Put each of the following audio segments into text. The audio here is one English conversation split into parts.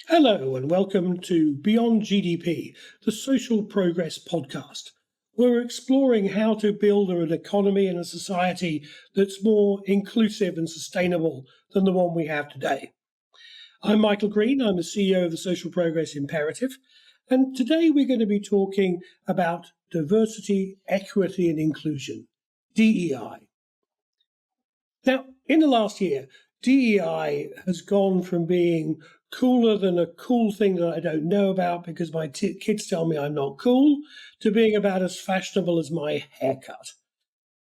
Hello and welcome to Beyond GDP, the social progress podcast, where we're exploring how to build an economy and a society that's more inclusive and sustainable than the one we have today. I'm Michael Green, I'm the CEO of the Social Progress Imperative, and today we're going to be talking about diversity, equity and inclusion, DEI. Now, in the last year, DEI has gone from being cooler than a cool thing that I don't know about because my kids tell me I'm not cool, to being about as fashionable as my haircut.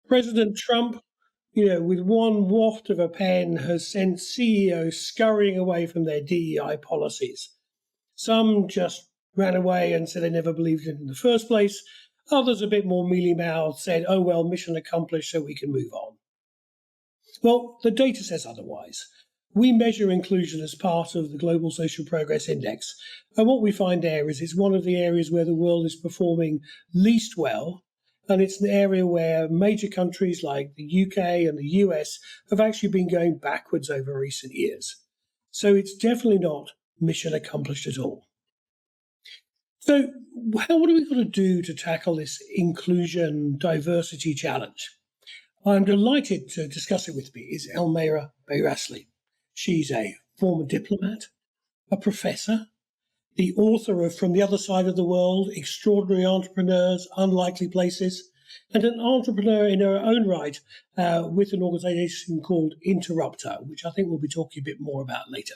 President Trump, with one waft of a pen, has sent CEOs scurrying away from their DEI policies. Some just ran away and said they never believed it in the first place. Others, a bit more mealy-mouthed, said, oh, well, mission accomplished, so we can move on. Well, the data says otherwise. We measure inclusion as part of the Global Social Progress Index, and what we find there is it's one of the areas where the world is performing least well, and it's an area where major countries like the UK and the US have actually been going backwards over recent years. So it's definitely not mission accomplished at all. So what are we going to do to tackle this inclusion diversity challenge? I'm delighted to discuss it with me is Elmira Bayrasli. She's a former diplomat, a professor, the author of From the Other Side of the World, Extraordinary Entrepreneurs, Unlikely Places, and an entrepreneur in her own right with an organization called Interruptrr, which I think we'll be talking a bit more about later.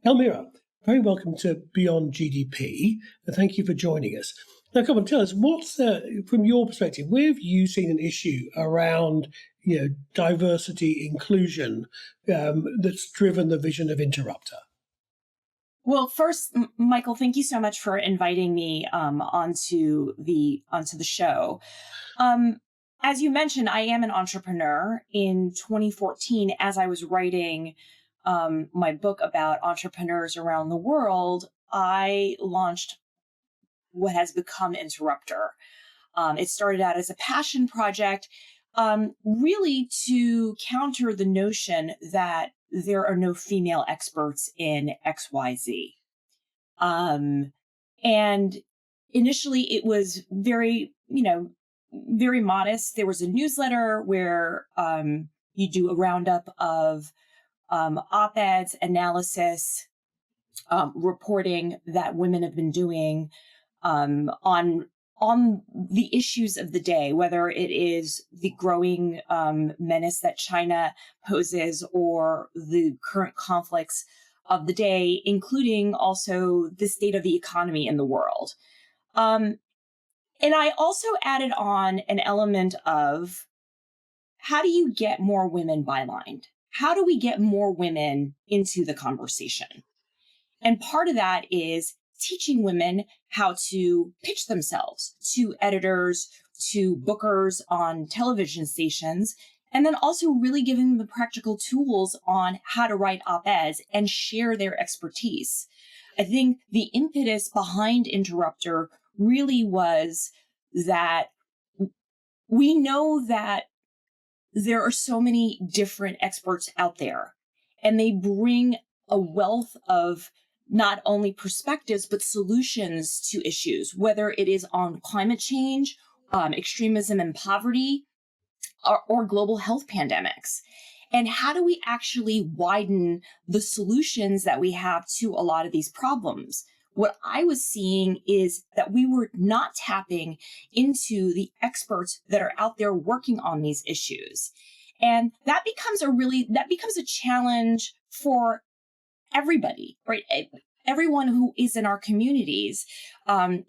Elmira, very welcome to Beyond GDP, and thank you for joining us. Now, come on, tell us, from your perspective, where have you seen an issue around diversity, inclusion that's driven the vision of Interruptrr? Well, first, Michael, thank you so much for inviting me onto the show. As you mentioned, I am an entrepreneur. In 2014, as I was writing my book about entrepreneurs around the world, I launched what has become Interruptrr. It started out as a passion project, really to counter the notion that there are no female experts in XYZ. And initially it was very modest. There was a newsletter where you do a roundup of op-eds, analysis, reporting that women have been doing on the issues of the day, whether it is the growing menace that China poses or the current conflicts of the day, including also the state of the economy in the world. And I also added on an element of how do you get more women bylined? How do we get more women into the conversation? And part of that is teaching women how to pitch themselves to editors, to bookers on television stations, and then also really giving them the practical tools on how to write op-eds and share their expertise. I think the impetus behind Interruptrr really was that we know that there are so many different experts out there, and they bring a wealth of not only perspectives, but solutions to issues, whether it is on climate change, extremism and poverty, or global health pandemics. And how do we actually widen the solutions that we have to a lot of these problems? What I was seeing is that we were not tapping into the experts that are out there working on these issues. And that becomes a challenge for everybody, right? Everyone who is in our communities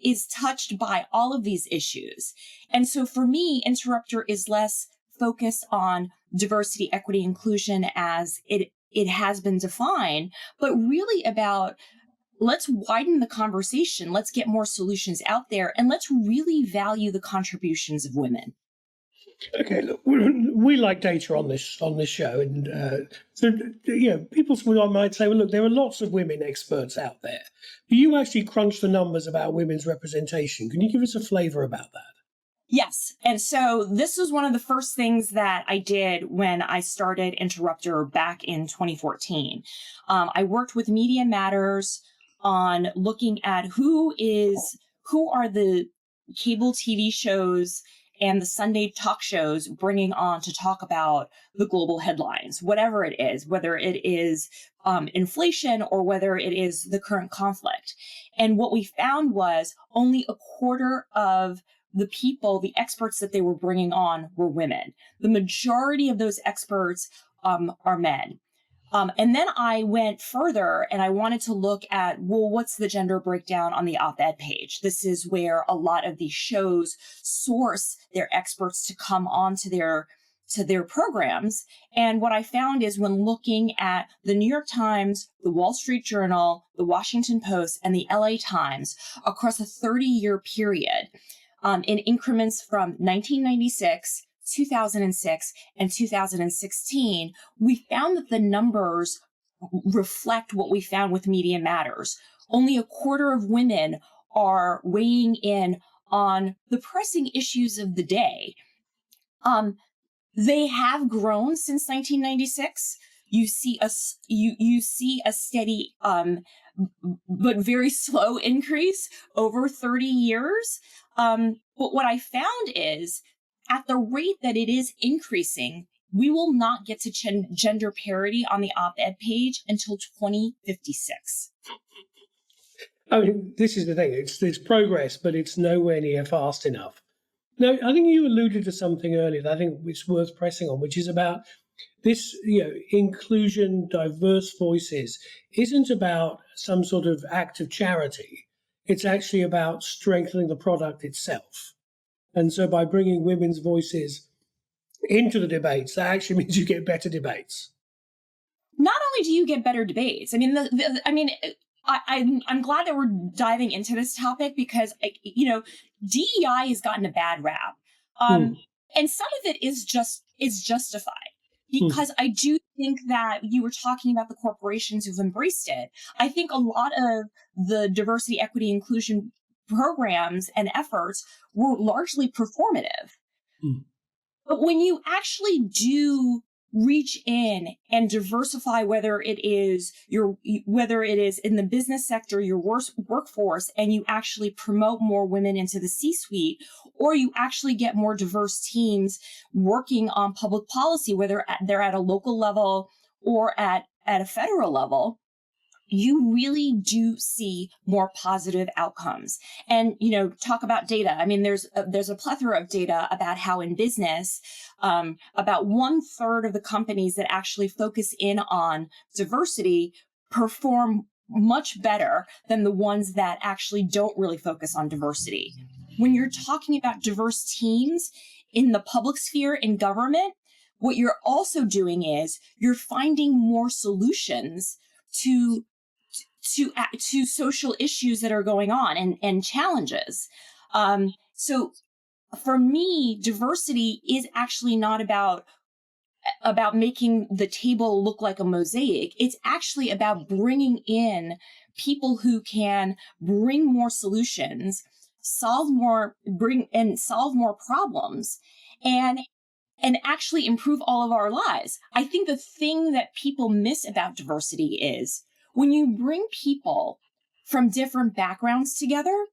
is touched by all of these issues. And so for me, Interruptrr is less focused on diversity, equity, inclusion as it has been defined, but really about let's widen the conversation, let's get more solutions out there, and let's really value the contributions of women. Okay, look, we like data on this show, and people might say, well, look, there are lots of women experts out there. But you actually crunch the numbers about women's representation. Can you give us a flavour about that? Yes. And so this was one of the first things that I did when I started Interruptrr back in 2014. I worked with Media Matters on looking at who are the cable TV shows and the Sunday talk shows bringing on to talk about the global headlines, whatever it is, whether it is inflation or whether it is the current conflict. And what we found was only a quarter of the experts that they were bringing on were women. The majority of those experts are men. And then I went further and I wanted to look at, well, what's the gender breakdown on the op-ed page? This is where a lot of these shows source their experts to come on to their programs. And what I found is when looking at the New York Times, the Wall Street Journal, the Washington Post, and the LA Times across a 30-year period, in increments from 1996, 2006, and 2016, we found that the numbers reflect what we found with Media Matters. Only a quarter of women are weighing in on the pressing issues of the day. They have grown since 1996. You see a steady but very slow increase over 30 years. But what I found is at the rate that it is increasing, we will not get to gender parity on the op-ed page until 2056. I mean, this is the thing. It's progress, but it's nowhere near fast enough. Now, I think you alluded to something earlier that I think it's worth pressing on, which is about this, inclusion, diverse voices isn't about some sort of act of charity. It's actually about strengthening the product itself. And so by bringing women's voices into the debates, that actually means you get better debates. Not only do you get better debates, I mean, I'm glad that we're diving into this topic because, DEI has gotten a bad rap. And some of it is justified because I do think that you were talking about the corporations who've embraced it. I think a lot of the diversity, equity, inclusion programs and efforts were largely performative. But when you actually do reach in and diversify, whether it is in the business sector, your workforce, and you actually promote more women into the C-suite, or you actually get more diverse teams working on public policy, whether they're at a local level or at a federal level, you really do see more positive outcomes. And, talk about data. I mean, there's a plethora of data about how in business, about 1/3 of the companies that actually focus in on diversity perform much better than the ones that actually don't really focus on diversity. When you're talking about diverse teams in the public sphere in government, what you're also doing is you're finding more solutions to social issues that are going on and challenges. So for me, diversity is actually not about making the table look like a mosaic. It's actually about bringing in people who can bring more solutions, solve more problems, and actually improve all of our lives. I think the thing that people miss about diversity is when you bring people from different backgrounds together,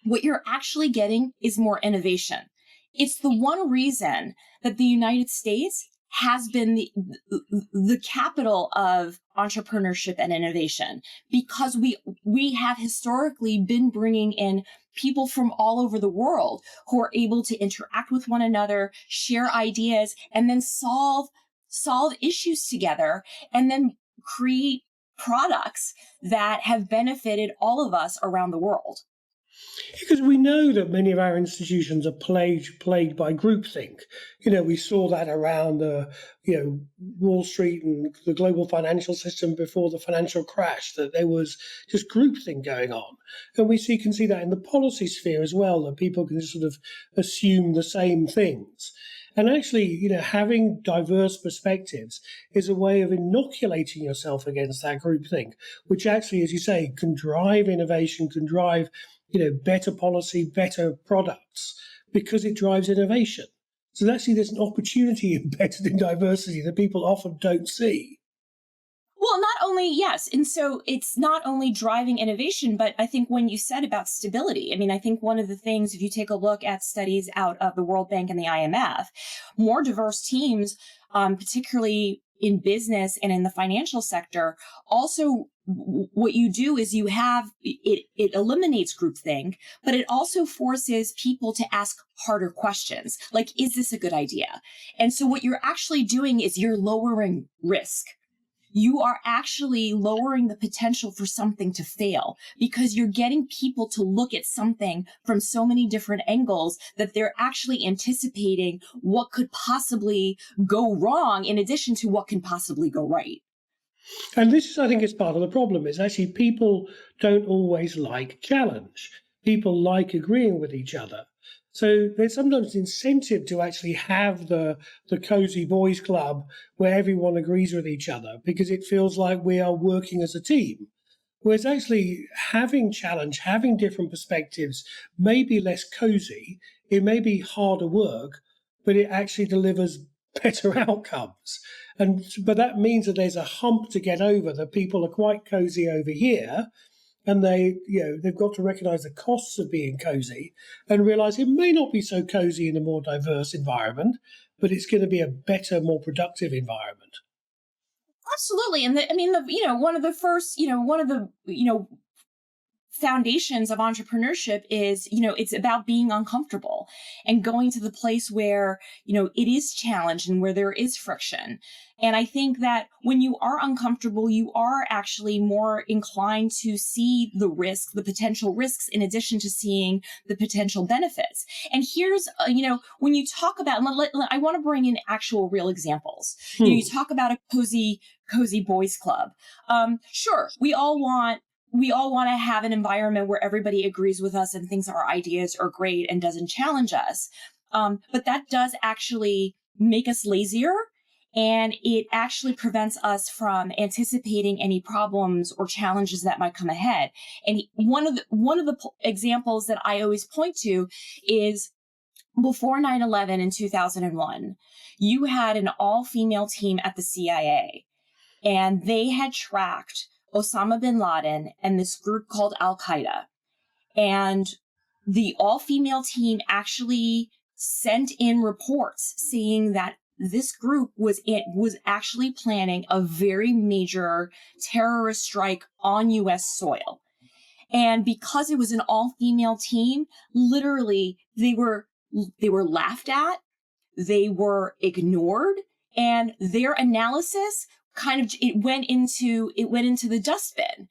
what you're actually getting is more innovation. It's the one reason that the United States has been the capital of entrepreneurship and innovation, because we have historically been bringing in people from all over the world who are able to interact with one another, share ideas, and then solve issues together, and then create products that have benefited all of us around the world. Because we know that many of our institutions are plagued by groupthink. We saw that around Wall Street and the global financial system before the financial crash, that there was just groupthink going on. And we can see that in the policy sphere as well, that people can sort of assume the same things. And actually, having diverse perspectives is a way of inoculating yourself against that groupthink, which actually, as you say, can drive innovation, can drive better policy, better products, because it drives innovation. So actually there's an opportunity embedded in diversity that people often don't see. Well, not only, yes. And so it's not only driving innovation, but I think when you said about stability, I mean, I think one of the things, if you take a look at studies out of the World Bank and the IMF, more diverse teams, particularly in business and in the financial sector, also what you do is you have it eliminates groupthink, but it also forces people to ask harder questions. Like, is this a good idea? And so what you're actually doing is you're lowering risk. You are actually lowering the potential for something to fail because you're getting people to look at something from so many different angles that they're actually anticipating what could possibly go wrong in addition to what can possibly go right. And this is, I think, is part of the problem, is actually people don't always like challenge. People like agreeing with each other. So there's sometimes incentive to actually have the cozy boys club where everyone agrees with each other because it feels like we are working as a team. Whereas actually having challenge, having different perspectives may be less cozy, it may be harder work, but it actually delivers better outcomes. But that means that there's a hump to get over, that people are quite cozy over here, and they've got to recognize the costs of being cozy and realize it may not be so cozy in a more diverse environment, but it's going to be a better, more productive environment. Absolutely. And one of the first, one of the, foundations of entrepreneurship is, it's about being uncomfortable and going to the place where, it is challenged and where there is friction. And I think that when you are uncomfortable, you are actually more inclined to see the risk, the potential risks, in addition to seeing the potential benefits. And here's, when you talk about, I want to bring in actual real examples. You talk about a cozy boys club. Sure, we all want to have an environment where everybody agrees with us and thinks our ideas are great and doesn't challenge us. But that does actually make us lazier, and it actually prevents us from anticipating any problems or challenges that might come ahead. And one of the examples that I always point to is before 9/11 in 2001, you had an all-female team at the CIA, and they had tracked Osama bin Laden and this group called Al-Qaeda. And the all-female team actually sent in reports saying that this group was actually planning a very major terrorist strike on U.S. soil. And because it was an all-female team, literally they were laughed at, they were ignored, and their analysis it went into the dustbin.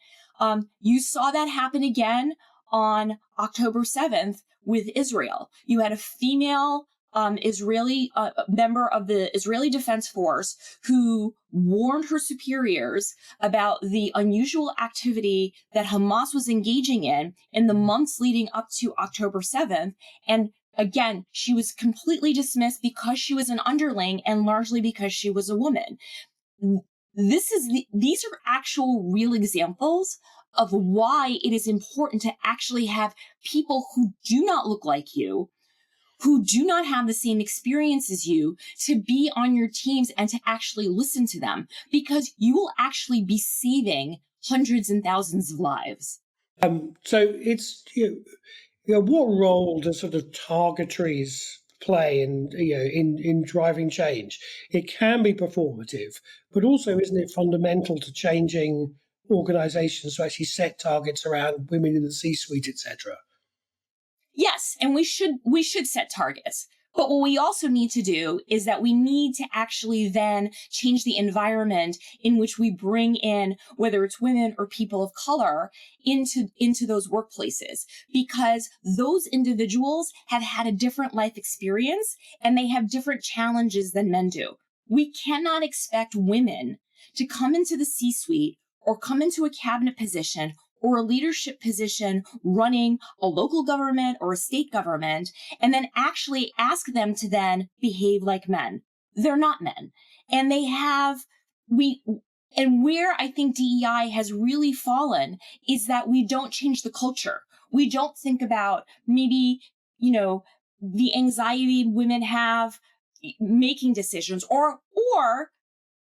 You saw that happen again on October 7th with Israel. You had a female Israeli member of the Israeli Defense Force who warned her superiors about the unusual activity that Hamas was engaging in the months leading up to October 7th. And again, she was completely dismissed because she was an underling and largely because she was a woman. These are actual real examples of why it is important to actually have people who do not look like you, who do not have the same experience as you, to be on your teams and to actually listen to them, because you will actually be saving hundreds and thousands of lives. So it's what role does sort of targetries play in driving change? It can be performative, but also isn't it fundamental to changing organizations to actually set targets around women in the C-suite, etc.? Yes, and we should set targets. But what we also need to do is that we need to actually then change the environment in which we bring in, whether it's women or people of color, into those workplaces, because those individuals have had a different life experience and they have different challenges than men do. We cannot expect women to come into the C-suite or come into a cabinet position or a leadership position running a local government or a state government, and then actually ask them to then behave like men. They're not men. And where I think DEI has really fallen is that we don't change the culture. We don't think about maybe, the anxiety women have making decisions, or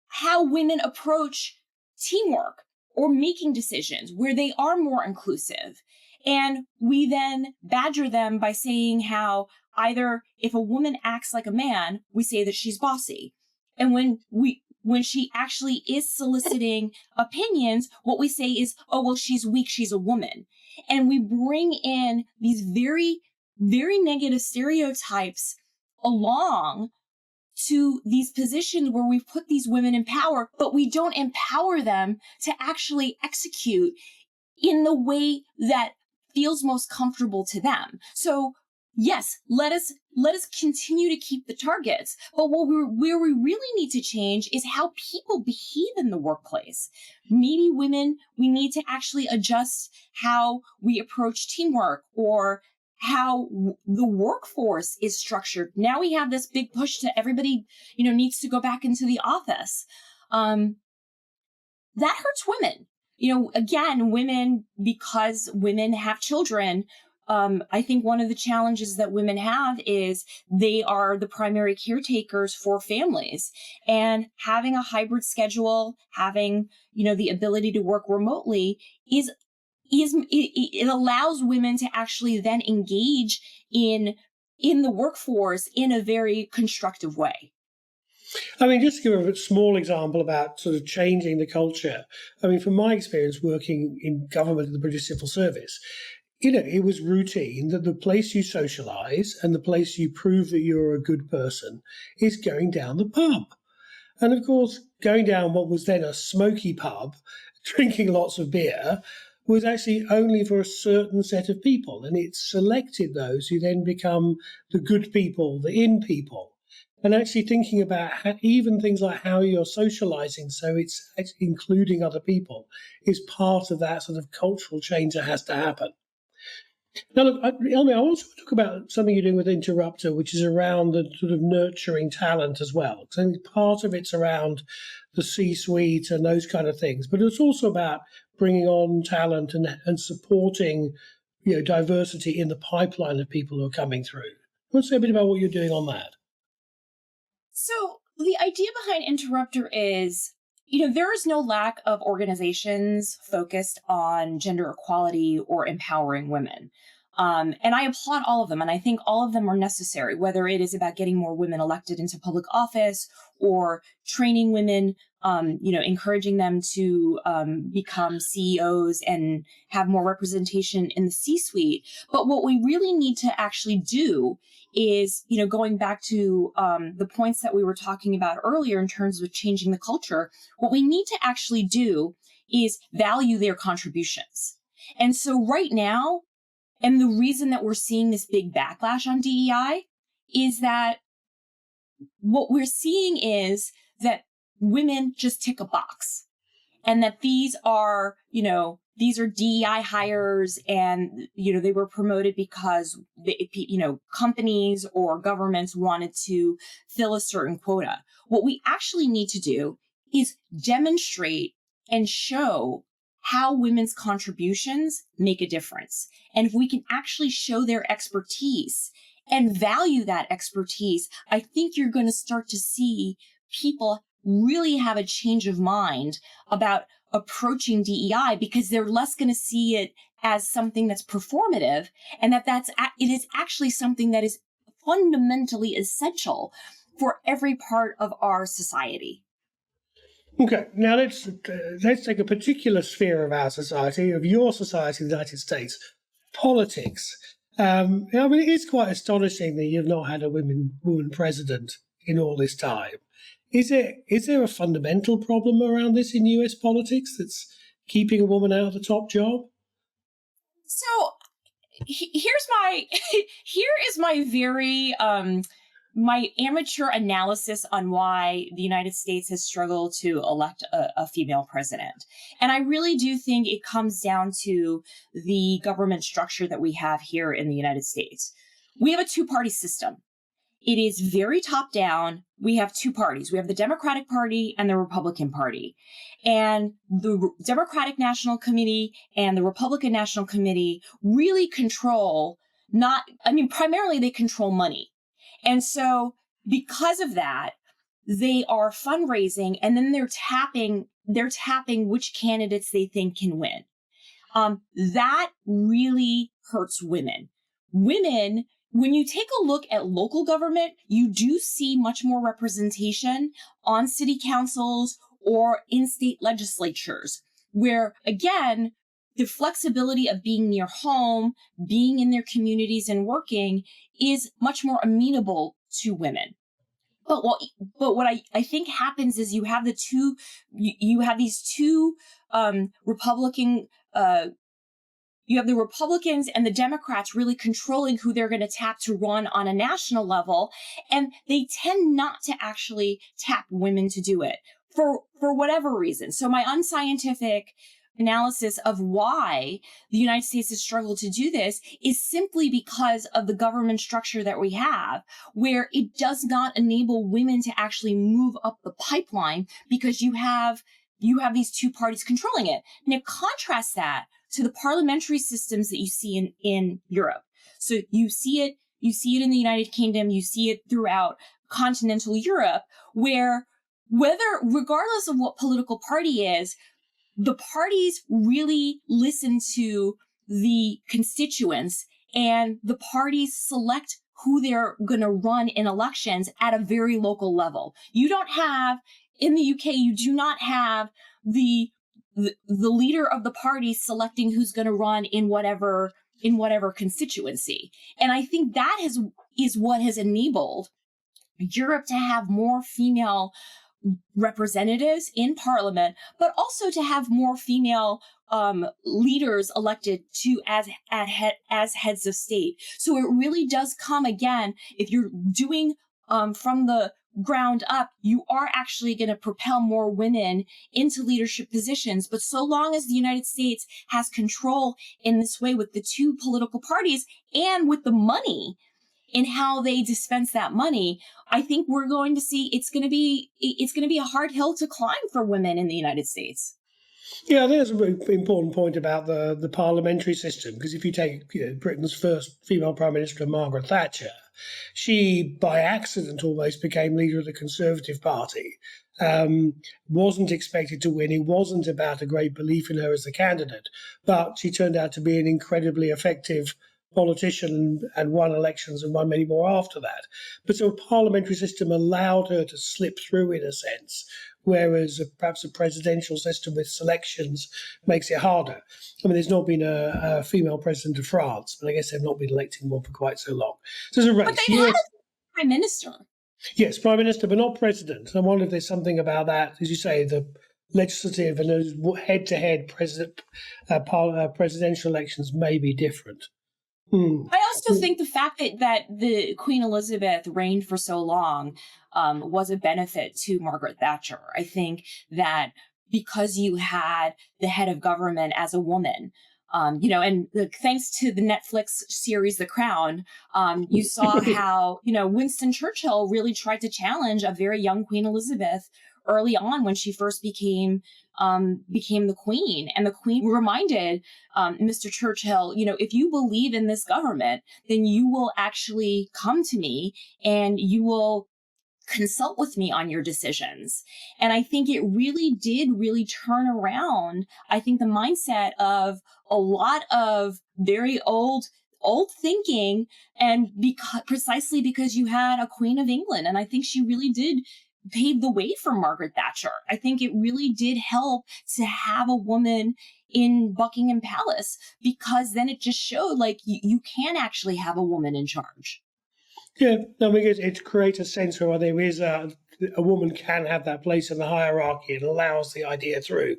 how women approach teamwork or making decisions where they are more inclusive. And we then badger them by saying how either if a woman acts like a man, we say that she's bossy. And when she actually is soliciting opinions, what we say is, oh, well, she's weak, she's a woman. And we bring in these very, very negative stereotypes along to these positions where we've put these women in power, but we don't empower them to actually execute in the way that feels most comfortable to them. So yes, let us continue to keep the targets, but where we really need to change is how people behave in the workplace. Maybe women, we need to actually adjust how we approach teamwork or how the workforce is structured. Now we have this big push to everybody, needs to go back into the office. That hurts women. Again, women, because women have children, I think one of the challenges that women have is they are the primary caretakers for families, and having a hybrid schedule, having, the ability to work remotely it allows women to actually then engage in the workforce in a very constructive way. I mean, just to give a small example about sort of changing the culture. I mean, from my experience working in government and the British Civil Service, it was routine that the place you socialise and the place you prove that you're a good person is going down the pub. And of course, going down what was then a smoky pub, drinking lots of beer, was actually only for a certain set of people. And it selected those who then become the good people, the in people. And actually thinking about even things like how you're socializing, so it's including other people, is part of that sort of cultural change that has to happen. Now, look, Elmira, I also want to talk about something you're doing with Interruptrr, which is around the sort of nurturing talent as well. So I think part of it's around the C-suite and those kind of things, but it's also about bringing on talent and supporting, diversity in the pipeline of people who are coming through. I want to say a bit about what you're doing on that. So the idea behind Interruptrr is, there is no lack of organizations focused on gender equality or empowering women. And I applaud all of them. And I think all of them are necessary, whether it is about getting more women elected into public office or training women, encouraging them to become CEOs and have more representation in the C-suite. But what we really need to actually do is, going back to the points that we were talking about earlier in terms of changing the culture, what we need to actually do is value their contributions. And so right now, and the reason that we're seeing this big backlash on DEI is that what we're seeing is that women just tick a box, and that these are DEI hires, and, they were promoted because, companies or governments wanted to fill a certain quota. What we actually need to do is demonstrate and show how women's contributions make a difference. And if we can actually show their expertise and value that expertise, I think you're going to start to see people really have a change of mind about approaching DEI, because they're less going to see it as something that's performative, and it is actually something that is fundamentally essential for every part of our society. Okay, now let's take a particular sphere of our society, of your society, the United States, politics. It is quite astonishing that you've not had a woman president in all this time. Is there a fundamental problem around this in US politics that's keeping a woman out of the top job? So here is my very my amateur analysis on why the United States has struggled to elect a female president. And I really do think it comes down to the government structure that we have here in the United States. We have a two-party system. It is very top down. We have two parties. We have the Democratic Party and the Republican Party. And the Democratic National Committee and the Republican National Committee really control primarily they control money. And so because of that, they are fundraising and then they're tapping which candidates they think can win. That really hurts women. Women, when you take a look at local government, you do see much more representation on city councils or in state legislatures, where again, the flexibility of being near home, being in their communities and working is much more amenable to women. But what I think happens is you have these two Republican, you have the Republicans and the Democrats really controlling who they're going to tap to run on a national level. And they tend not to actually tap women to do it for whatever reason. So my unscientific analysis of why the United States has struggled to do this is simply because of the government structure that we have, where it does not enable women to actually move up the pipeline because you have these two parties controlling it. Now contrast that to the parliamentary systems that you see in Europe. So you see it in the United Kingdom, you see it throughout continental Europe, where regardless of what political party is, the parties really listen to the constituents and the parties select who they're going to run in elections at a very local level. You don't have, in the UK, you do not have the leader of the party selecting who's going to run in whatever constituency. And I think that is what has enabled Europe to have more female representatives in parliament, but also to have more female leaders elected to as heads of state. So it really does come again, if you're doing from the ground up, you are actually going to propel more women into leadership positions. But so long as the United States has control in this way with the two political parties and with the money in how they dispense that money, I think we're going to see it's going to be a hard hill to climb for women in the United States. Yeah, I think that's a very important point about the parliamentary system, because if you take Britain's first female Prime Minister, Margaret Thatcher, she, by accident almost, became leader of the Conservative Party, wasn't expected to win. It wasn't about a great belief in her as a candidate, but she turned out to be an incredibly effective politician and won elections and won many more after that. But so a parliamentary system allowed her to slip through in a sense, whereas perhaps a presidential system with selections makes it harder. I mean, there's not been a female president of France, but I guess they've not been electing one for quite so long. So there's a race. But they had a prime minister. Yes, prime minister, but not president. I wonder if there's something about that, as you say, the legislative and those head-to-head presidential elections may be different. I also think the fact that the Queen Elizabeth reigned for so long was a benefit to Margaret Thatcher. I think that because you had the head of government as a woman, and thanks to the Netflix series The Crown, you saw how, Winston Churchill really tried to challenge a very young Queen Elizabeth early on when she first became the queen. And the queen reminded Mr. Churchill, if you believe in this government, then you will actually come to me and you will consult with me on your decisions. And I think it really did turn around, I think, the mindset of a lot of very old thinking, and precisely because you had a Queen of England. And I think she really did pave the way for Margaret Thatcher. I think it really did help to have a woman in Buckingham Palace, because then it just showed you can actually have a woman in charge. Yeah, I mean, it creates a sense where there is a woman can have that place in the hierarchy and allows the idea through.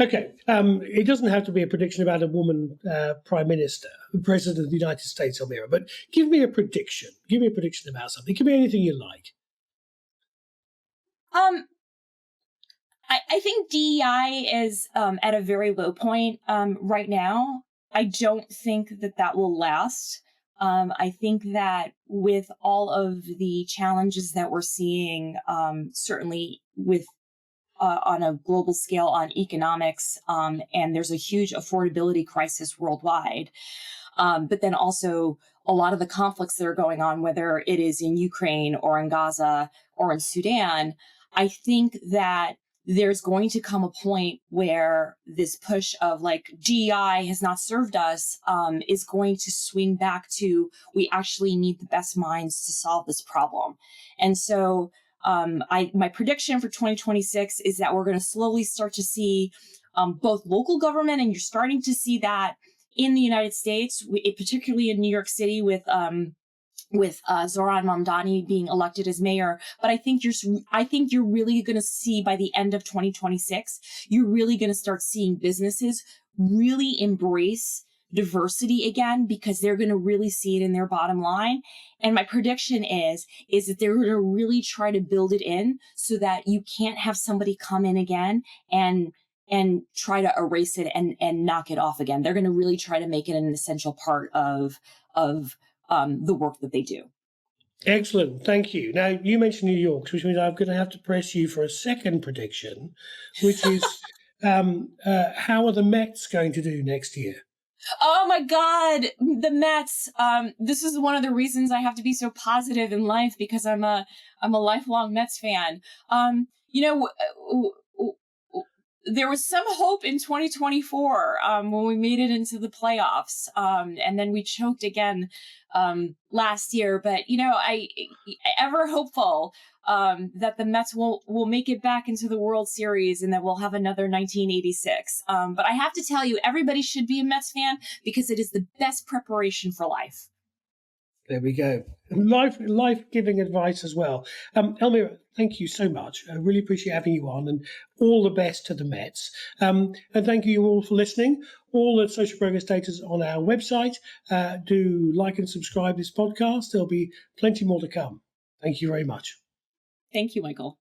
Okay, it doesn't have to be a prediction about a woman prime minister, president of the United States, Elmira, but give me a prediction. Give me a prediction about something. It can be anything you like. I think DEI is at a very low point right now. I don't think that will last. I think that with all of the challenges that we're seeing, certainly with on a global scale on economics, and there's a huge affordability crisis worldwide. But then also a lot of the conflicts that are going on, whether it is in Ukraine or in Gaza or in Sudan, I think that there's going to come a point where this push of like DEI has not served us is going to swing back to we actually need the best minds to solve this problem. And so my prediction for 2026 is that we're going to slowly start to see both local government, and you're starting to see that in the United States, particularly in New York City with Zohran Mamdani being elected as mayor. But I think you're really going to see by the end of 2026, you're really going to start seeing businesses really embrace diversity again, because they're going to really see it in their bottom line. And my prediction is that they're going to really try to build it in so that you can't have somebody come in again and try to erase it and knock it off again. They're going to really try to make it an essential part of the work that they do. Excellent. Thank you. Now, you mentioned New York, which means I'm going to have to press you for a second prediction, which is how are the Mets going to do next year? Oh my God, the Mets. This is one of the reasons I have to be so positive in life, because I'm a lifelong Mets fan. There was some hope in 2024 when we made it into the playoffs, and then we choked again last year. But I ever hopeful that the Mets will make it back into the World Series and that we'll have another 1986. But I have to tell you, everybody should be a Mets fan because it is the best preparation for life. There we go. Life-giving advice as well. Elmira, thank you so much. I really appreciate having you on, and all the best to the Mets. And thank you all for listening. All the social progress data is on our website. Do like and subscribe this podcast. There'll be plenty more to come. Thank you very much. Thank you, Michael.